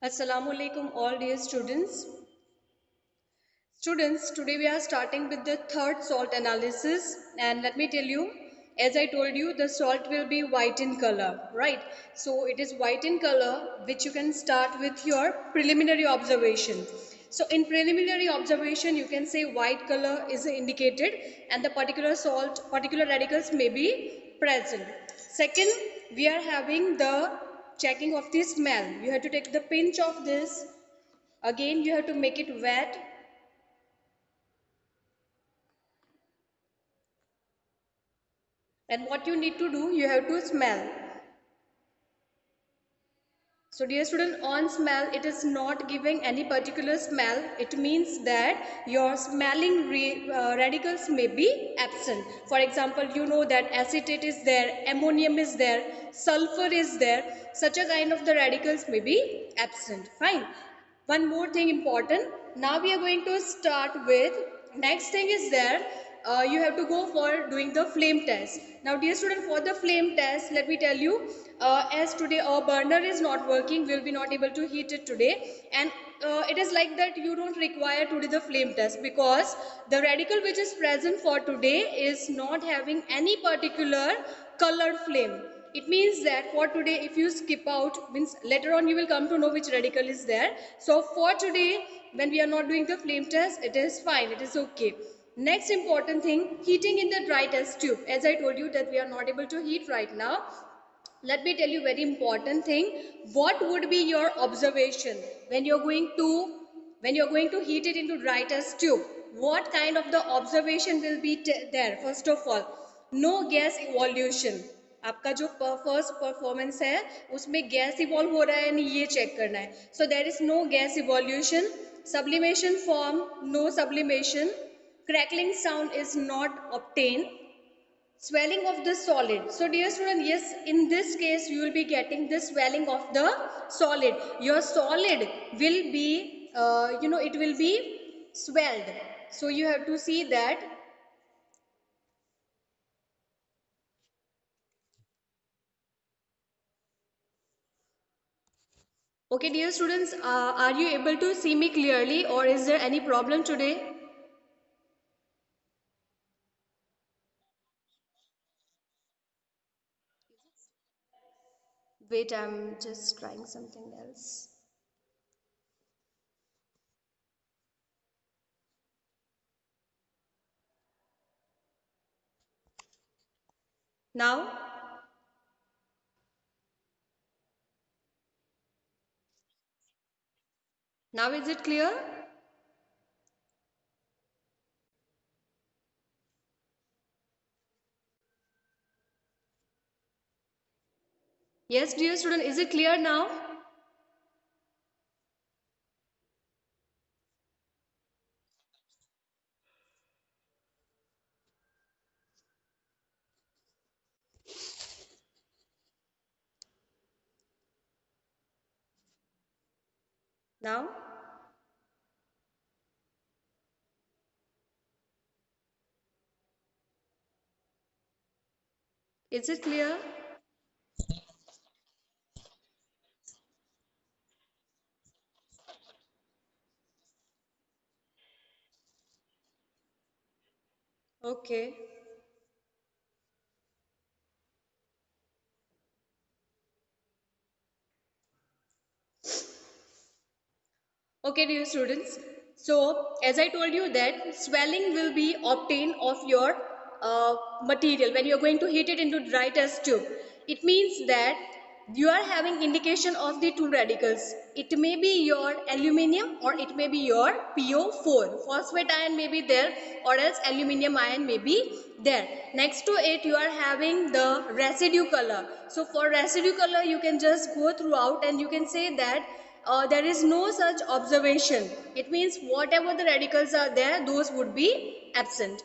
Assalamu alaikum all dear students. Students, today we are starting with the third salt analysis, and let me tell you, as I told you, the salt will be white in color, right? So it is white in color, which you can start with your preliminary observation. So in preliminary observation, you can say white color is indicated and the particular salt, particular radicals may be present. Second, we are having the checking of the smell. You have to take the pinch of this. Again, you have to make it wet. And what you need to do, you have to smell. So dear student, on smell, it is not giving any particular smell. It means that your smelling radicals may be absent. For example, you know that acetate is there, ammonium is there, sulfur is there. Such a kind of the radicals may be absent. Fine. One more thing important. Now we are going to start with, next thing is there, you have to go for doing the flame test. Now dear student, for the flame test, let me tell you, as today our burner is not working, we will be not able to heat it today, and it is like that you don't require to do the flame test because the radical which is present for today is not having any particular colored flame. It means that for today, if you skip out, means later on you will come to know which radical is there. So for today, when we are not doing the flame test, it is fine, it is okay. Next important thing, heating in the dry test tube. As I told you that we are not able to heat right now, let me tell you very important thing. What would be your observation when you're going to heat it into dry test tube? What kind of the observation will be there? First of all, no gas evolution. आपका जो first performance है उसमें gas evolve हो रहा है नहीं, ये check करना है. So there is no gas evolution. Sublimation form, no sublimation. Crackling sound is not obtained. Swelling of the solid. So dear student, yes, in this case you will be getting the swelling of the solid. Your solid will be it will be swelled. So you have to see that. Okay dear students, are you able to see me clearly or is there any problem today? Wait, I'm just trying something else. Now, now is it clear? Yes dear student, is it clear now? Now? Is it clear? Okay. Okay, dear students. So, as I told you that swelling will be obtained of your material when you are going to heat it into dry test tube. It means that you are having indication of the two radicals. It may be your aluminium or it may be your PO4. Phosphate ion may be there or else aluminium ion may be there. Next to it you are having the residue color. So for residue color you can just go throughout and you can say that there is no such observation. It means whatever the radicals are there, those would be absent.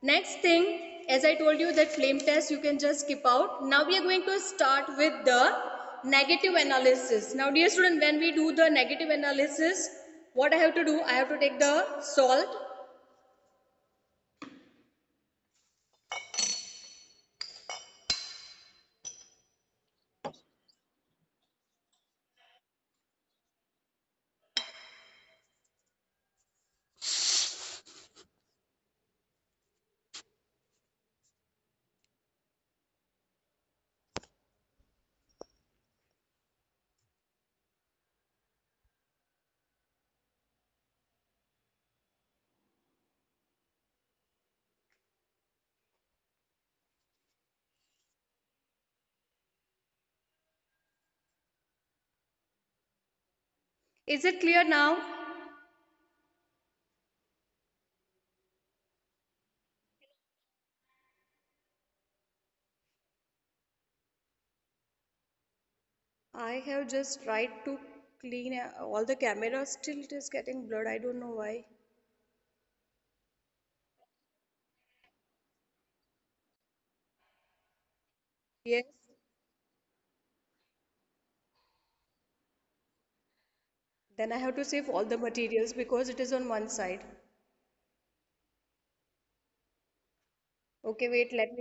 Next thing, as I told you that flame test you can just skip out. Now we are going to start with the negative analysis. Now dear student, when we do the negative analysis, what I have to do? I have to take the salt. Is it clear now? I have just tried to clean all the cameras, still it is getting blurred. I don't know why. Yes. Then I have to save all the materials because it is on one side. Okay, wait, let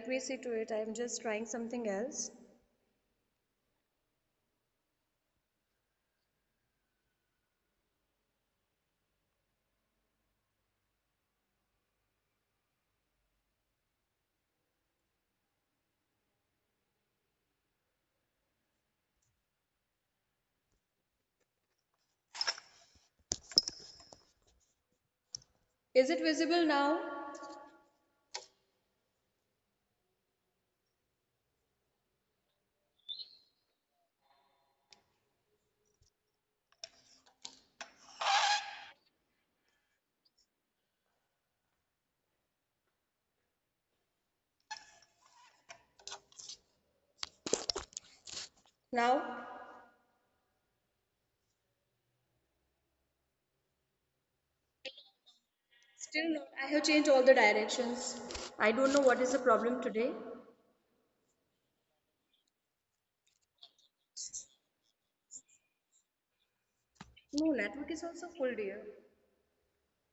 me see to it. I am just trying something else. Is it visible now? Now? Still not. I have changed all the directions. I don't know what is the problem today. No, network is also full, dear.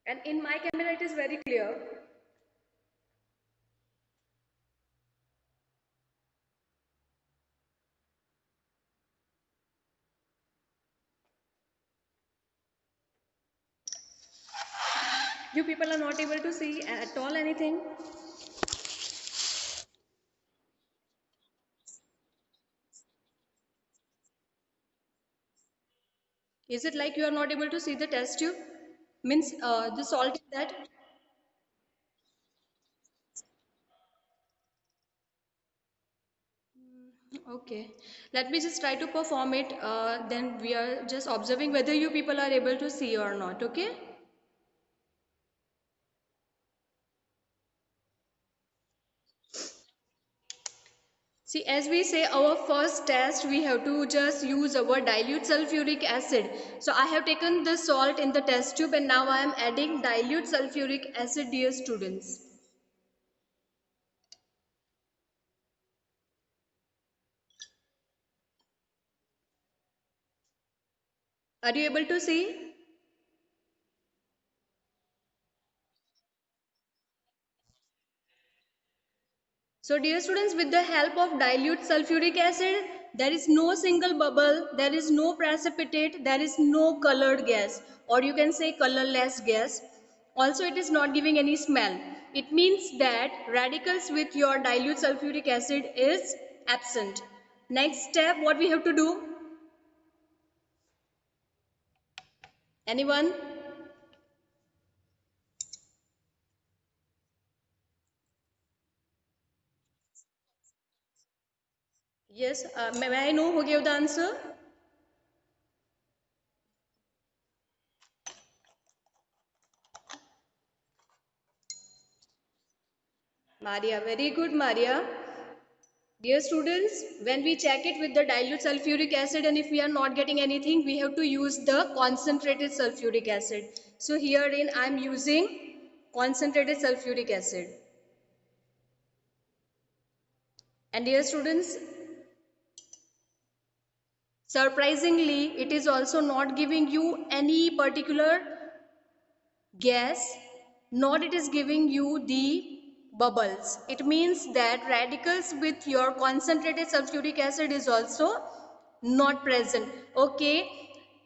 And in my camera, it is very clear. You people are not able to see at all anything. Is it like you are not able to see the test tube? Means the salt in that? Okay. Let me just try to perform it. Then we are just observing whether you people are able to see or not. Okay? See, as we say, our first test, we have to just use our dilute sulfuric acid. So I have taken the salt in the test tube and now I am adding dilute sulfuric acid, dear students. Are you able to see? So dear students, with the help of dilute sulfuric acid, there is no single bubble, there is no precipitate, there is no colored gas, or you can say colorless gas. Also, it is not giving any smell. It means that radicals with your dilute sulfuric acid is absent. Next step, what we have to do? Anyone? Yes, may I know who gave the answer? Maria, very good, Maria. Dear students, when we check it with the dilute sulfuric acid and if we are not getting anything, we have to use the concentrated sulfuric acid. So herein I am using concentrated sulfuric acid. And dear students, surprisingly, it is also not giving you any particular gas, nor it is giving you the bubbles. It means that radicals with your concentrated sulfuric acid is also not present. Okay,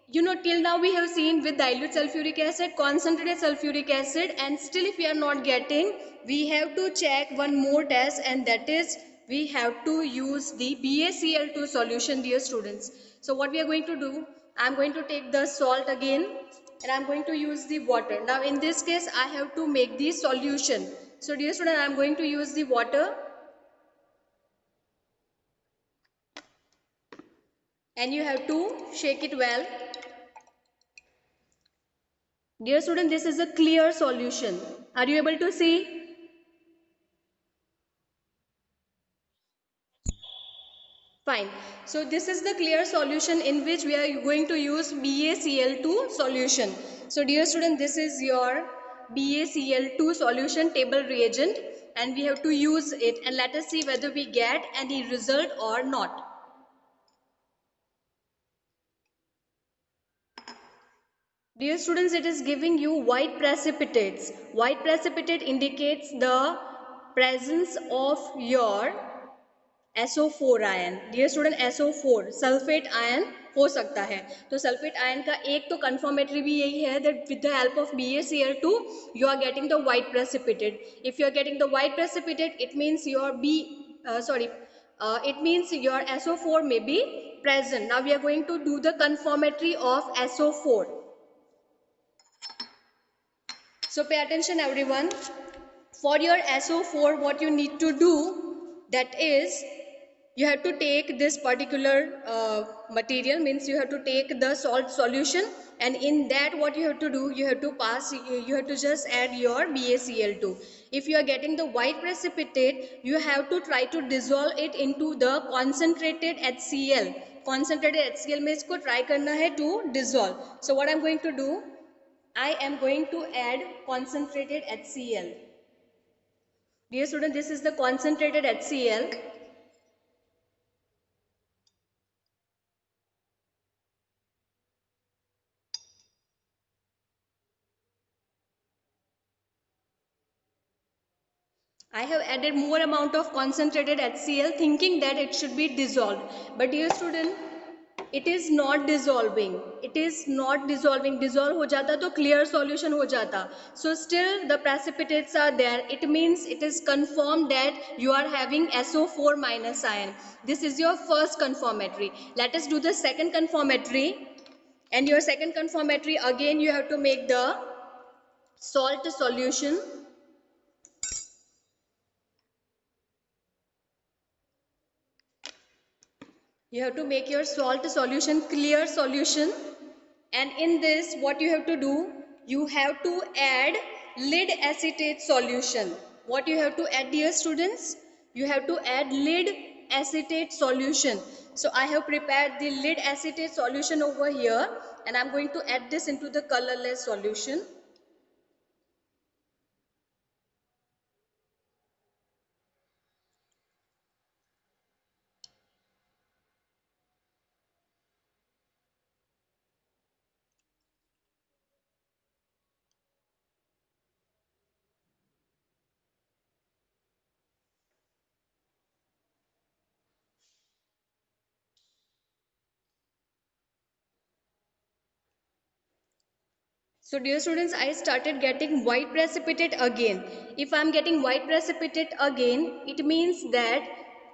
you know, till now we have seen with dilute sulfuric acid, concentrated sulfuric acid, and still if we are not getting, we have to check one more test, and that is we have to use the BaCl2 solution, dear students. So what we are going to do, I am going to take the salt again and I am going to use the water. Now in this case I have to make the solution. So dear student, I am going to use the water. and you have to shake it well. Dear student, this is a clear solution. Are you able to see? Fine. So this is the clear solution in which we are going to use BaCl2 solution. So dear student, this is your BaCl2 solution table reagent, and we have to use it, and let us see whether we get any result or not. Dear students, it is giving you white precipitates. White precipitate indicates the presence of your SO4 ion. Dear student SO4 sulphate ion हो सकता है. तो sulphate ion का एक तो confirmatory भी यही है that with the help of BaCl2 you are getting the white precipitate. If you are getting the white precipitate, it means your it means your SO4 may be present. Now we are going to do the conformatory of SO4. So pay attention everyone. For your SO4, what you need to do, that is, you have to take this particular material, means you have to take the salt solution, and in that what you have to do, you have to just add your BaCl2. If you are getting the white precipitate, you have to try to dissolve it into the concentrated HCl. Concentrated HCl में इसको try करना है to dissolve. So what I am going to do, I am going to add concentrated HCl. Dear student, this is the concentrated HCl. I have added more amount of concentrated HCl thinking that it should be dissolved. But dear student, it is not dissolving. It is not dissolving. Dissolve हो जाता तो clear solution हो जाता. So still the precipitates are there. It means it is confirmed that you are having SO4 minus ion. This is your first conformatory. Let us do the second conformatory. And your second conformatory, again you have to make the salt solution. You have to make your salt solution clear solution, and in this what you have to do, you have to add lead acetate solution. What you have to add, dear students? You have to add lead acetate solution. So I have prepared the lead acetate solution over here, and I'm going to add this into the colorless solution. So dear students, I started getting white precipitate again. If I am getting white precipitate again, it means that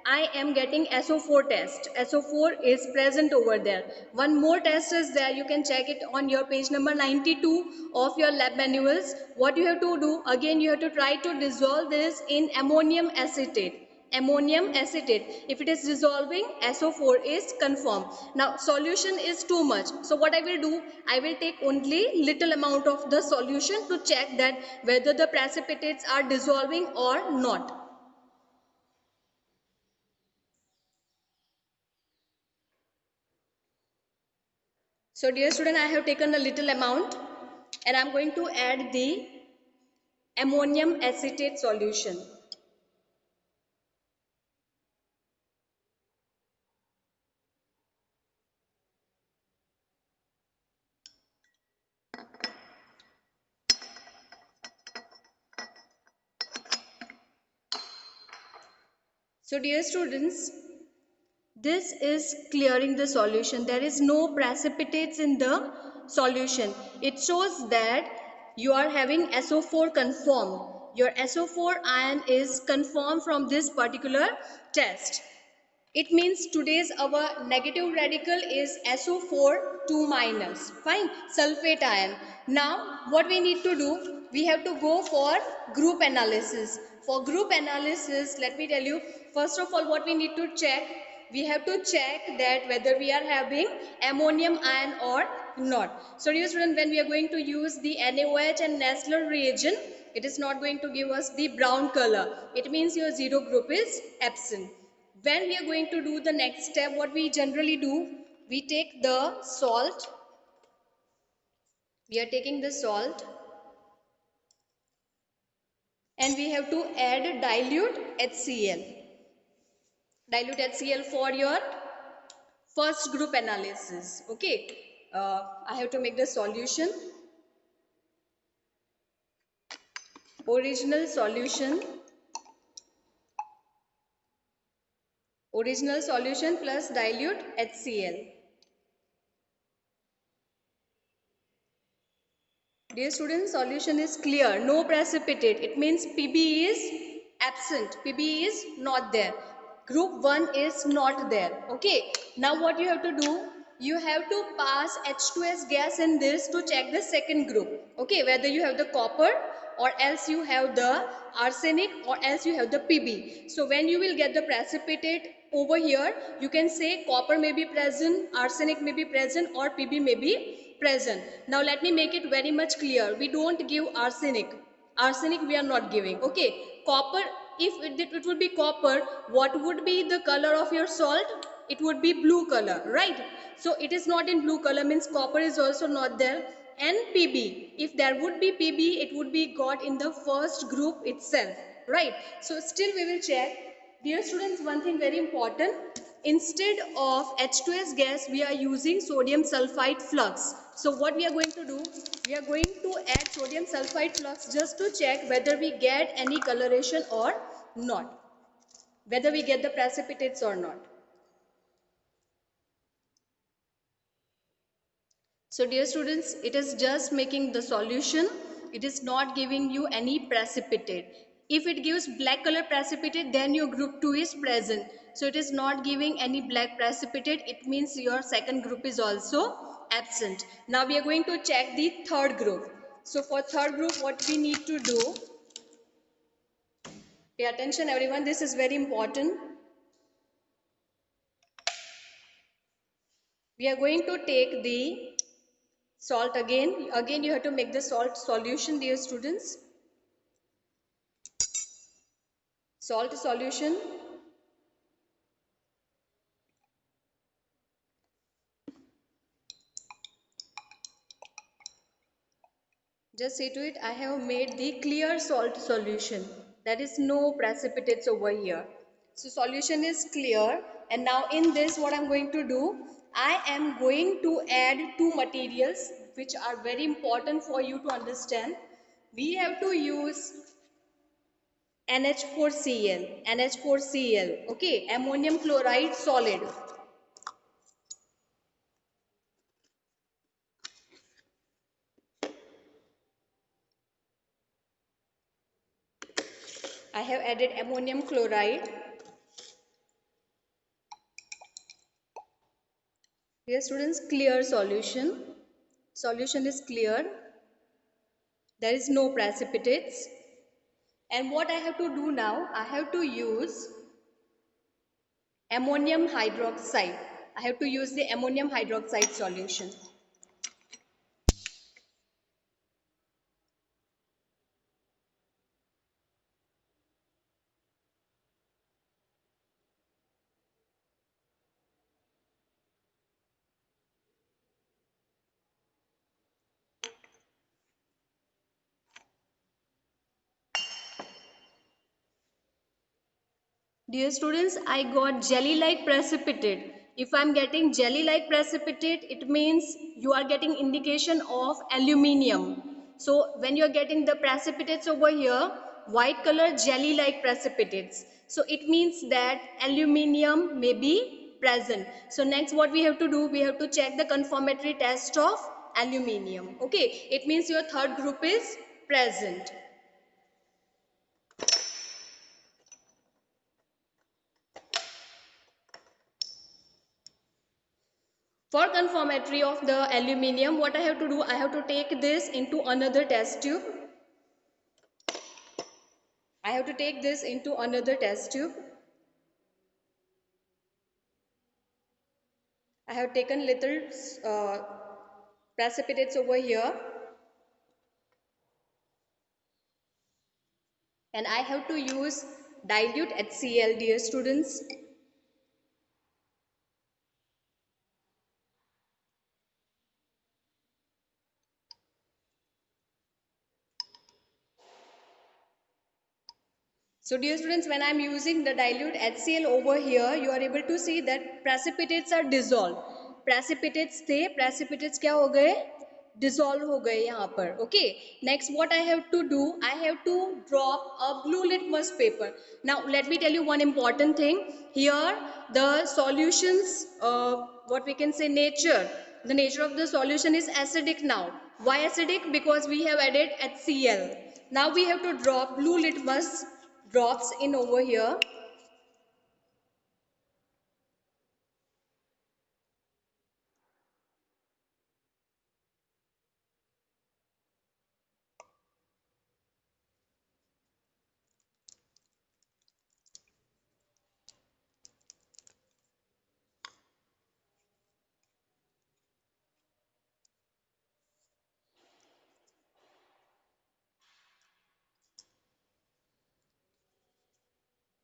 I am getting SO4 test. SO4 is present over there. One more test is there. You can check it on your page number 92 of your lab manuals. What you have to do, again you have to try to dissolve this in ammonium acetate. Ammonium acetate. If it is dissolving, SO4 is confirmed. Now solution is too much. So what I will do, I will take only little amount of the solution to check that whether the precipitates are dissolving or not. So dear student, I have taken a little amount, and I am going to add the ammonium acetate solution. So dear students, this is clearing the solution. There is no precipitates in the solution. It shows that you are having SO4 confirmed. Your SO4 ion is confirmed from this particular test. It means today's our negative radical is SO4 2 minus. Fine, sulfate ion. Now what we need to do, we have to go for group analysis. For group analysis, let me tell you, first of all what we need to check, we have to check that whether we are having ammonium ion or not. So dear student, when we are going to use the NaOH and Nessler reagent, it is not going to give us the brown color. It means your zero group is absent. When we are going to do the next step, what we generally do, we take the salt. We are taking the salt and we have to add dilute HCl. Dilute HCl for your first group analysis. Okay, I have to make the solution. Original solution. Original solution plus dilute HCl. Dear students, solution is clear. No precipitate. It means PB is absent. PB is not there. Group 1 is not there. Okay. Now what you have to do? You have to pass H2S gas in this to check the second group. Okay. Whether you have the copper or else you have the arsenic or else you have the PB. So when you will get the precipitate over here, you can say copper may be present, arsenic may be present or PB may be present. Now let me make it very much clear. We don't give arsenic. Arsenic we are not giving. Okay. Copper, if it would be copper, what would be the color of your salt? It would be blue color, right? So it is not in blue color, means copper is also not there. And PB, if there would be PB, it would be got in the first group itself, right? So still we will check. Dear students, one thing very important. Instead of H2S gas, we are using sodium sulfide flux. So what we are going to do, we are going to add sodium sulfide flux just to check whether we get any coloration or not, whether we get the precipitates or not. So dear students, it is just making the solution. It is not giving you any precipitate. If it gives black color precipitate, then your group 2 is present. So it is not giving any black precipitate. It means your second group is also absent. Now we are going to check the third group. So for third group, what we need to do, pay attention everyone, this is very important. We are going to take the salt again. Again you have to make the salt solution, dear students. Salt solution. Just say to it, I have made the clear salt solution. There is no precipitates over here. So solution is clear. And now in this, what I'm going to do, I am going to add two materials which are very important for you to understand. We have to use NH4Cl, NH4Cl, okay, ammonium chloride solid. I have added ammonium chloride. Here students, clear solution. Solution is clear. There is no precipitates. And what I have to do now, I have to use ammonium hydroxide. I have to use the ammonium hydroxide solution. Dear students, I got jelly-like precipitate. If I am getting jelly-like precipitate, it means you are getting indication of aluminium. So when you are getting the precipitates over here, white color jelly-like precipitates. So it means that aluminium may be present. So next what we have to do, we have to check the confirmatory test of aluminium. Okay, it means your third group is present. For confirmatory of the aluminium, what I have to do, I have to take this into another test tube. I have to take this into another test tube. I have taken little precipitates over here, and I have to use dilute HCl, dear students. So dear students, when I am using the dilute HCl over here, you are able to see that precipitates are dissolved. Precipitates थे, precipitates क्या हो गए? Dissolve हो गए यहाँ पर. Okay. Next, what I have to do? I have to drop a blue litmus paper. Now, let me tell you one important thing. Here, the solutions, what we can say, nature. The nature of the solution is acidic now. Why acidic? Because we have added HCl. Now we have to drop blue litmus drops in over here.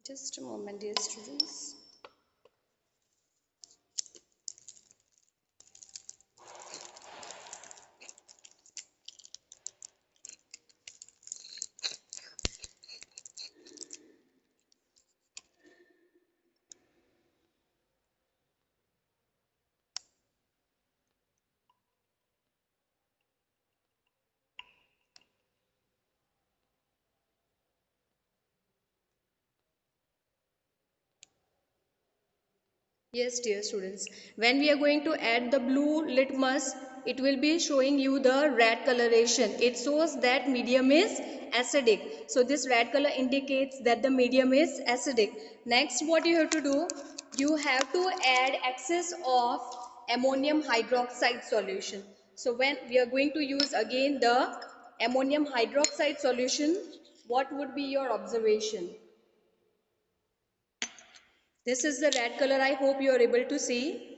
Just a moment, dear students. Yes, dear students. When we are going to add the blue litmus, it will be showing you the red coloration. It shows that medium is acidic. So this red color indicates that the medium is acidic. Next, what you have to do, you have to add excess of ammonium hydroxide solution. So when we are going to use again the ammonium hydroxide solution, what would be your observation? This is the red color. I hope you are able to see.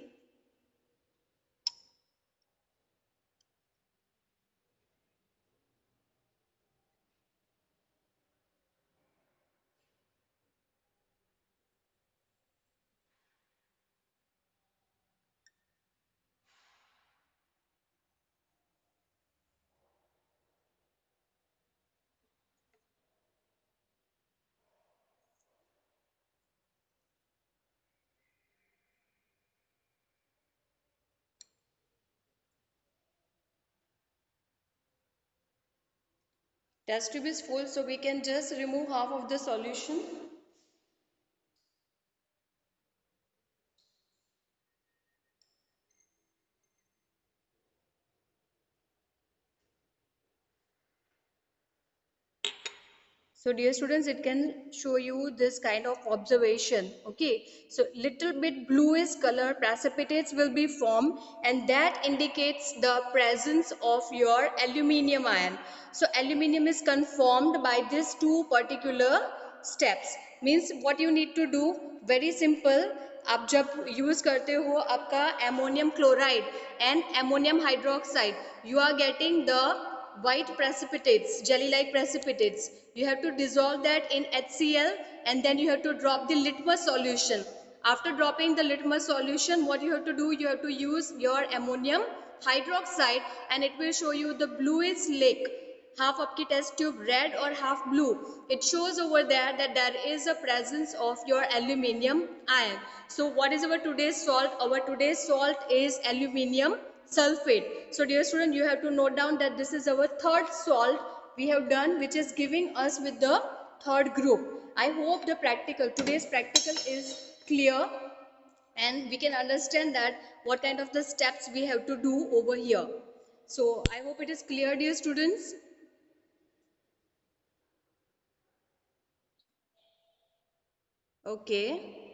Test tube is full, so we can just remove half of the solution. So dear students, it can show you this kind of observation. Okay, so little bit bluish color precipitates will be formed, and that indicates the presence of your aluminium ion. So aluminium is conformed by these two particular steps. Means what you need to do, very simple. आप जब use करते हो आपका ammonium chloride and ammonium hydroxide, you are getting the white precipitates, jelly like precipitates. You have to dissolve that in HCl, and then you have to drop the litmus solution. After dropping the litmus solution, what you have to do, you have to use your ammonium hydroxide, and it will show you the bluish lake. Half आपकी test tube red or half blue. It shows over there that there is a presence of your aluminium ion. So what is our today's salt? Our today's salt is aluminium sulfate. So dear student, you have to note down that this is our third salt we have done, which is giving us with the third group. I hope the practical, today's practical is clear, and we can understand that what kind of the steps we have to do over here. So I hope it is clear, dear students. Okay.